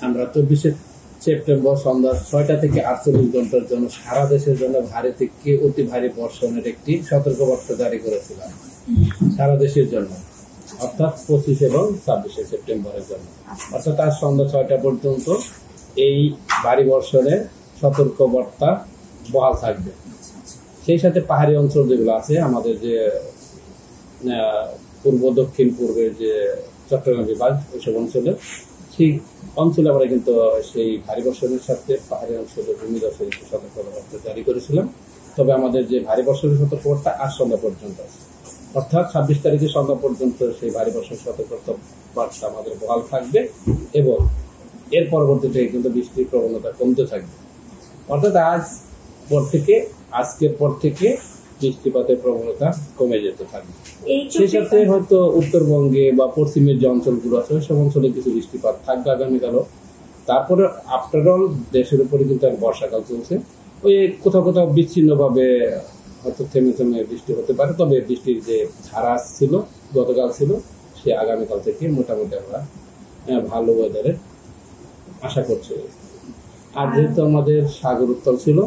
আমরা 24 সেপ্টেম্বর সন্ধ্যা 6টা থেকে 48 ঘন্টার জন্য সারা দেশের জন্য ভারী থেকে অতি ভারী বর্ষণের একটি সতর্কবার্তা জারি করেছিলাম সারা দেশের জন্য, অর্থাৎ 25 এবং 26 সেপ্টেম্বরের জন্য। অর্থাৎ আজ সন্ধ্যা 6টা পর্যন্ত এই ভারী বর্ষণের সতর্কবার্তা বহাল থাকবে। সেই সাথে পাহাড়ি অঞ্চল যেগুলো আছে আমাদের, যে পূর্ব দক্ষিণ পূর্বের যে চট্টগ্রাম বিভাগ, ওইসব অঞ্চলে, সেই অঞ্চলে আমরা কিন্তু সেই ভারী বর্ষণের সাথে পাহাড়ি অঞ্চলে ভূমিধসের সতর্কবার্তা জারি করেছিলাম। তবে আমাদের যে ভারী বর্ষণের সতর্কবার্তা আজ সন্ধ্যা পর্যন্ত আছে, অর্থাৎ 26 তারিখে সন্ধ্যা পর্যন্ত সেই ভারী বর্ষণ সতর্কবার্তা আমাদের বহাল থাকবে এবং এর পরবর্তীতে কিন্তু বৃষ্টির প্রবণতা কমতে থাকবে। অর্থাৎ আজকের পর থেকে বৃষ্টিপাতের প্রবণতা কমে যেতে থাকবে। সেই সাথে হয়তো উত্তরবঙ্গে বা পশ্চিমের যে অঞ্চলগুলো আছে সব অঞ্চলে কিছু বৃষ্টিপাত থাকবে আগামীকালও। তারপরে আফটার অল দেশের উপরে কিন্তু এক বর্ষাকাল চলছে। ওই কোথাও কোথাও বিচ্ছিন্নভাবে হয়তো থেমে থেমে বৃষ্টি হতে পারে, তবে বৃষ্টির যে ধারা ছিল গতকাল ছিল, সে আগামীকাল থেকে মোটামুটি আমরা ভালো ওয়েদারের আশা করছি। আর যেহেতু আমাদের সাগর উত্তাল ছিল,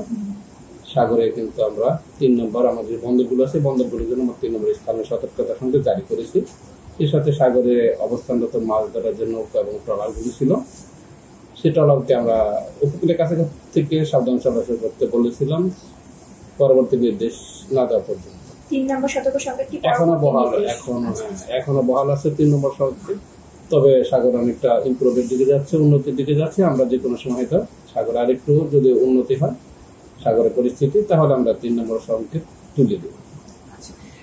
সাগরে কিন্তু আমরা 3 নম্বর আমাদের বন্দরগুলো আছে, বন্দরগুলোর জন্য আমরা 3 নম্বর স্থানীয় সতর্কতার সঙ্গে জারি করেছি। এর সাথে সাগরে অবস্থানরত মাছ ধরার জন্য নৌকা এবং ট্রলারগুলি ছিল, সে ট্রলারকে আমরা উপকূলের কাছে থেকে সাবধান চলাচল করতে বলেছিলাম পরবর্তী নির্দেশ না দেওয়া পর্যন্ত। 3 নম্বর সতর্ক সংকেত কি এখনো বহাল আছে 3 নম্বর সংকেত। তবে সাগর অনেকটা ইমপ্রুভের দিকে যাচ্ছে, উন্নতির দিকে যাচ্ছে। আমরা যে কোনো সময় তো সাগর আরেকটু যদি উন্নতি হয় সাগরের পরিস্থিতি, তাহলে আমরা 3 নম্বর সংকেত তুলে দেব।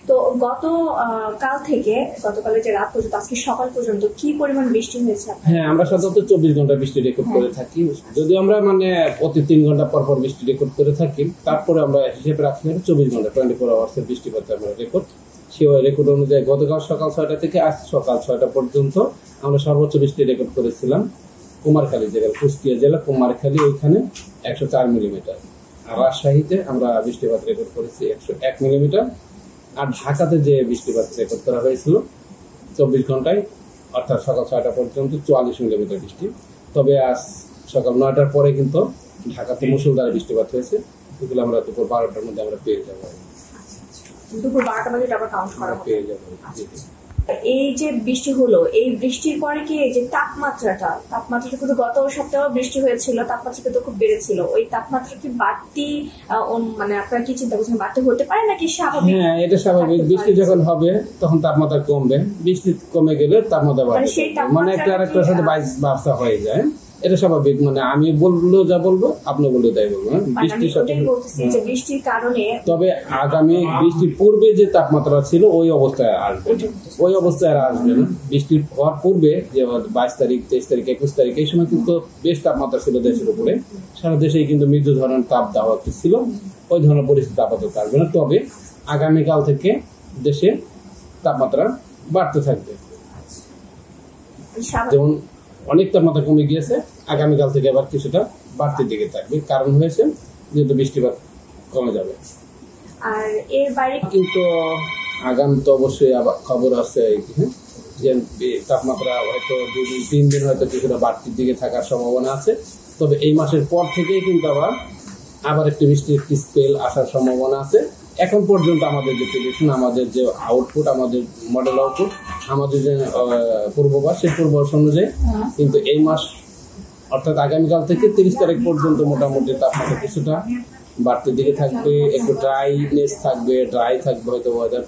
তো গতকালের যে রাত পর্যন্ত আজকে সকাল পর্যন্ত কি পরিমাণ বৃষ্টি হয়েছে? হ্যাঁ, আমরা সাধারণত 24 ঘন্টা বৃষ্টি রেকর্ড করে থাকি। যদি আমরা প্রতি 3 ঘন্টা পর পর বৃষ্টি রেকর্ড করে থাকি, তারপরে আমরা হিসেবে রাখি 24 ঘন্টা 24 আওয়ার্সের বৃষ্টিপাত আমরা রেকর্ড। সেই রেকর্ড অনুযায়ী গতকাল সকাল 6টা থেকে আজ সকাল 6টা পর্যন্ত আমরা সর্বোচ্চ বৃষ্টি রেকর্ড করেছিলাম কুমারখালী জেলার, কুষ্টিয়া জেলা কুমারখালী, ওইখানে 104 মিলিমিটার। আর রাজশাহীতে আমরা বৃষ্টিপাত রেকর্ড করেছি 101 মিলিমিটার। আর ঢাকাতে যে বৃষ্টিপাত রেকর্ড করা হয়েছিল 24 ঘন্টায়, অর্থাৎ সকাল 6টা পর্যন্ত 44 মিলিমিটার বৃষ্টি। তবে আজ সকাল 9টার পরে কিন্তু ঢাকাতে মুষলধারে বৃষ্টিপাত হয়েছে, এগুলো আমরা দুপুর 12টার মধ্যে আমরা পেয়ে যাবো। দুপুর 12টার মধ্যে আবার কাউন্ট করা পেয়ে যাবো। এই যে বৃষ্টি হলো, এই বৃষ্টির পরে কি এই যে তাপমাত্রাটা কিন্তু গত সপ্তাহে বৃষ্টি হয়েছিল, তাপমাত্রা কিন্তু খুব বেড়েছিল। ওই তাপমাত্রা কি বাড়তি, আপনারা কি চিন্তা করছেন বাড়তি হতে পারে নাকি স্বাভাবিক? হ্যাঁ, এটা স্বাভাবিক। বৃষ্টি যখন হবে তখন তাপমাত্রা কমবে, বৃষ্টি কমে গেলে তাপমাত্রা বাড়বে, একটা আরেকটার সাথে বাড়া হয়ে যায়। এটা স্বাভাবিক। আমি বললো যা বলবো, আপনি বললে তাই বলবো। বৃষ্টির কারণে তবে আগামী বৃষ্টির পূর্বে যে তাপমাত্রা ছিল ওই অবস্থায় আসবে, ওই অবস্থায় আর আসবে না। বৃষ্টির হওয়ার পূর্বে যে 22 তারিখ, 23 তারিখ, 21 তারিখ, এই সময় কিন্তু বেশ তাপমাত্রা ছিল দেশের উপরে। সারা দেশেই কিন্তু মৃদু ধরনের তাপ দেওয়া ছিল, ওই ধরনের পরিস্থিতি আপাতত আসবে না। তবে আগামীকাল থেকে দেশে তাপমাত্রা বাড়তে থাকবে। যেমন অনেক তাপমাত্রা কমে গিয়েছে, আগামীকাল থেকে আবার কিছুটা বাড়তির দিকে থাকবে। কারণ হয়েছে যেহেতু বৃষ্টিপাত কমে যাবে। আর এর বাইরে কিন্তু আগামী তো অবশ্যই আবার খবর আছে যে তাপমাত্রা হয়তো 2-3 দিন হয়তো কিছুটা বাড়তির দিকে থাকার সম্ভাবনা আছে। তবে এই মাসের পর থেকেই কিন্তু আবার একটি বৃষ্টির একটি স্পেল আসার সম্ভাবনা আছে। এখন পর্যন্ত আমাদের যে প্রেডিকশন, আমাদের যে আউটপুট, আমাদের মডেল আউটপুট, আমাদের যে পূর্বাভাস, সেই পূর্বাভাস অনুযায়ী কিন্তু এই মাস অর্থাৎ আগামীকাল থেকে 30 তারিখ পর্যন্ত মোটামুটি তাপমাত্রা কিছুটা বাড়তির দিকে থাকবে। একটু ড্রাই থাকবে হয়তো ওয়েদার,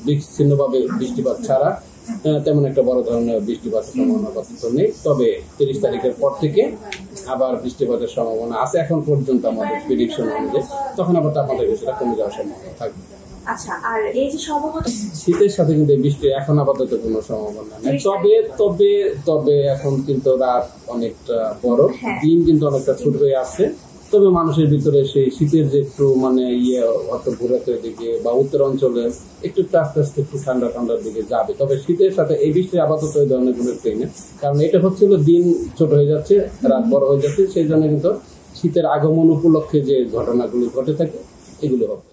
বিচ্ছিন্নভাবে বৃষ্টিপাত ছাড়া তেমন একটা বড় ধরনের বৃষ্টিপাতের সম্ভাবনা নেই। তবে 30 তারিখের পর থেকে আবার বৃষ্টিপাতের সম্ভাবনা আছে এখন পর্যন্ত আমাদের প্রেডিকশন অনুযায়ী। তখন আবার তাপমাত্রা কিছুটা কমে যাওয়ার সম্ভাবনা থাকবে। আচ্ছা, আর এই যে শীতের সাথে কিন্তু বৃষ্টি এখন আপাতত কোনো সম্ভাবনা নেই। তবে এখন কিন্তু রাত অনেকটা বড়, দিন কিন্তু অনেকটা ছোট হয়ে আসছে। তবে মানুষের ভিতরে সেই শীতের যে একটু ভোরের দিকে বা উত্তর অঞ্চলে একটু আস্তে আস্তে একটু ঠান্ডার দিকে যাবে। তবে শীতের সাথে এই বৃষ্টি আপাতত এই ধরনের কোনো ট্রেন নেই, কারণ এটা হচ্ছিল দিন ছোট হয়ে যাচ্ছে, রাত বড় হয়ে যাচ্ছে। সেই জন্য কিন্তু শীতের আগমন উপলক্ষে যে ঘটনাগুলি ঘটে থাকে এগুলো হবে।